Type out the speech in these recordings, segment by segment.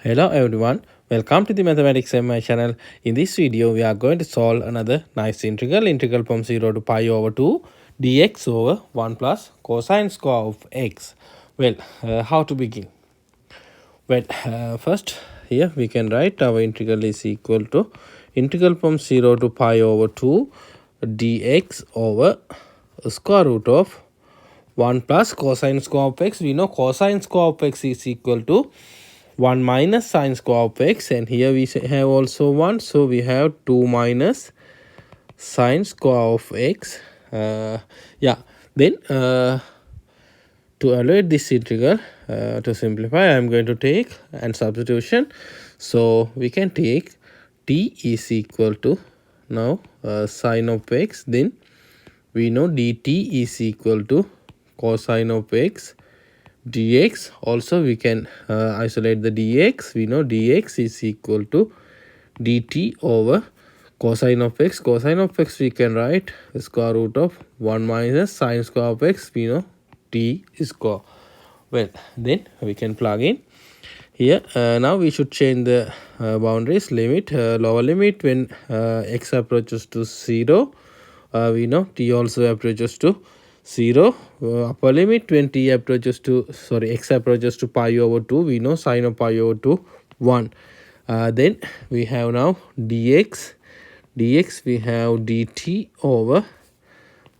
Hello everyone, welcome to the Mathematics MI channel. In this video, we are going to solve another nice integral from 0 to pi over 2 dx over 1 plus cosine square of x. Well, how to begin? Well, first here we can write our integral is equal to integral from 0 to pi over 2 dx over square root of 1 plus cosine square of x. We know cosine square of x is equal to 1 minus sine square of x, and here we have also 1, so we have 2 minus sine square of x. Then to evaluate this integral, to simplify, I am going to take and substitution. So we can take t is equal to now sine of x, then we know dt is equal to cosine of x dx. Also we can isolate the dx. We know dx is equal to dt over cosine of x. Cosine of x we can write the square root of 1 minus sine square of x. We know t square. Well, then we can plug in here. Now we should change the boundaries. Limit, lower limit when x approaches to 0. We know t also approaches to 0. Upper limit when t approaches to x approaches to pi over 2. We know sine of pi over 2 1. Then we have now dx. Dx we have dt over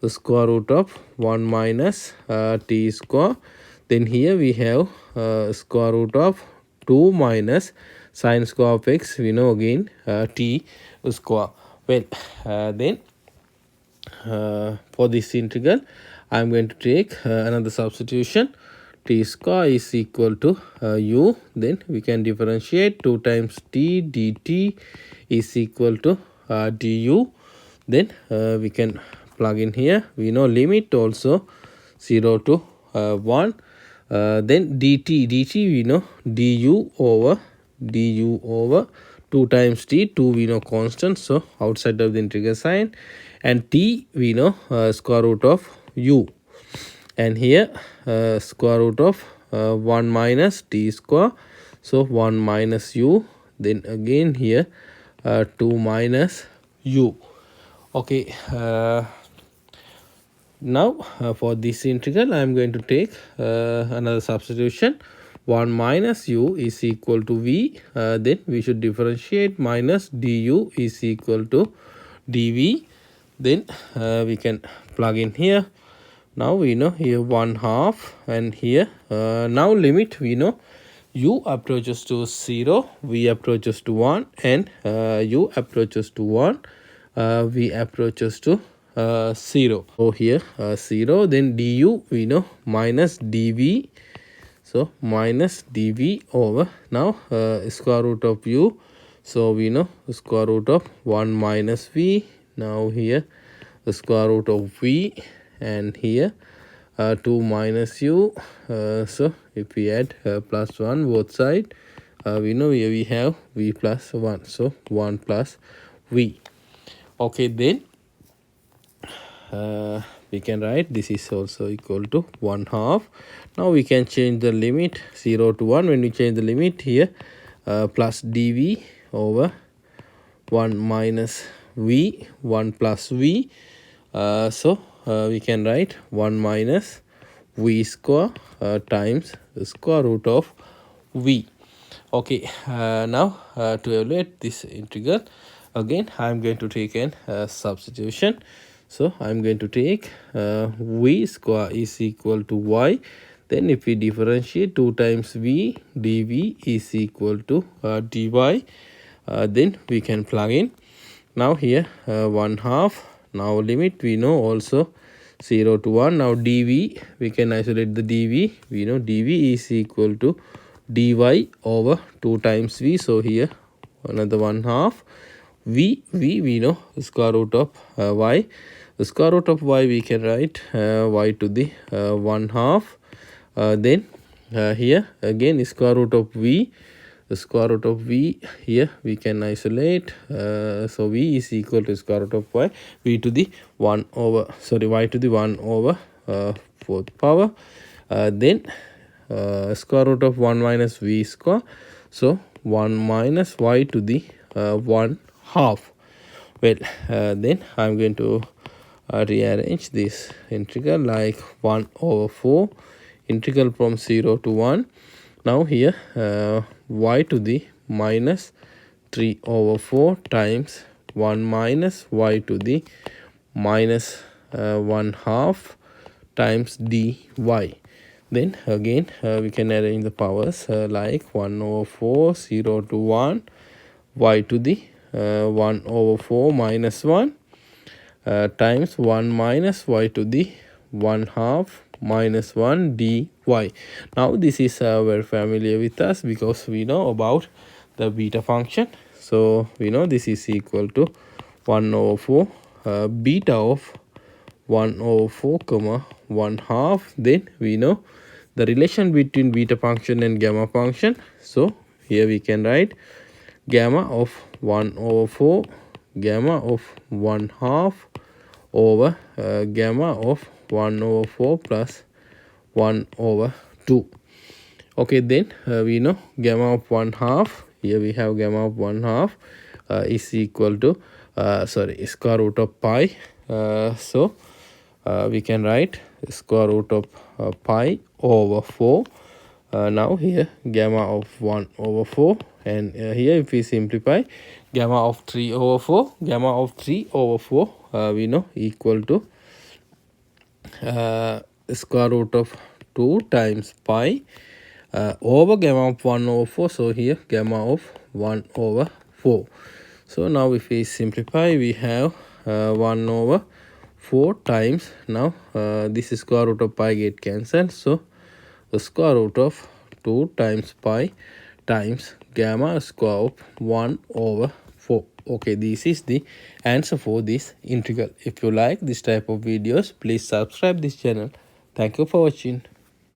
the square root of 1 minus t square. Then here we have square root of 2 minus sine square of x. We know again t square. Well, then for this integral, I am going to take another substitution. T square is equal to u. Then we can differentiate 2 times t dt is equal to du. Then we can plug in here. We know limit also 0 to 1. Then dt we know du over 2 times t. 2 we know constant, so outside of the integral sign, and t we know square root of u, and here square root of 1 minus t square, so 1 minus u. Then again here 2 minus u. Okay, now for this integral I am going to take another substitution. 1 minus u is equal to v. Then we should differentiate minus du is equal to dv. Then we can plug in here. Now we know here 1/2, and here now limit we know u approaches to 0, v approaches to 1, and u approaches to 1, v approaches to 0. So here 0, then du we know minus dv, so minus dv over now square root of u, so we know the square root of 1 minus v. Now here the square root of v, and here 2 minus u. So if we add plus 1 both side, we know here we have v plus 1, so 1 plus v. Okay, then we can write this is also equal to 1/2. Now we can change the limit 0 to 1. When we change the limit here, plus dv over 1 minus v, 1 plus v. So we can write 1 minus v square times the square root of v. Okay, now to evaluate this integral, again I am going to take a substitution. So I am going to take v square is equal to y. Then if we differentiate 2 times v, dv is equal to dy. Then we can plug in. Now here 1/2. Now limit we know also 0 to 1. Now dv, we can isolate the dv. We know dv is equal to dy over 2 times v. So here another 1/2. v we know the square root of y. The square root of y we can write y to the 1/2. Then here again square root of v. The square root of v here we can isolate. So v is equal to square root of y. V to the 1 over, sorry, y to the 1 over 4th power. Then square root of 1 minus v square. So 1 minus y to the 1 half. Well, then I'm going to rearrange this integral like 1 over 4 integral from 0 to 1. Now here y to the minus 3 over 4 times 1 minus y to the minus 1 half times dy. Then again we can arrange the powers like 1 over 4 0 to 1 y to the 1 over 4 minus 1 times 1 minus y to the 1 half minus 1 dy. Now this is very familiar with us because we know about the beta function. So we know this is equal to 1 over 4 beta of 1 over 4 comma 1 half. Then we know the relation between beta function and gamma function. So here we can write gamma of 1 over 4 gamma of 1 half over gamma of 1 over 4 plus 1 over 2. Okay, then we know gamma of 1 half, here we have gamma of 1 half is equal to square root of pi. So we can write square root of pi over 4. Now here gamma of 1 over 4, and here if we simplify gamma of 3 over 4, gamma of 3 over 4 we know equal to square root of 2 times pi over gamma of 1 over 4. So here gamma of 1 over 4. So now if we simplify, we have 1 over 4 times, now this is square root of pi get cancelled, so the square root of 2 times pi times gamma square of 1 over 4. Okay, this is the answer for this integral. If you like this type of videos, please subscribe this channel. Thank you for watching.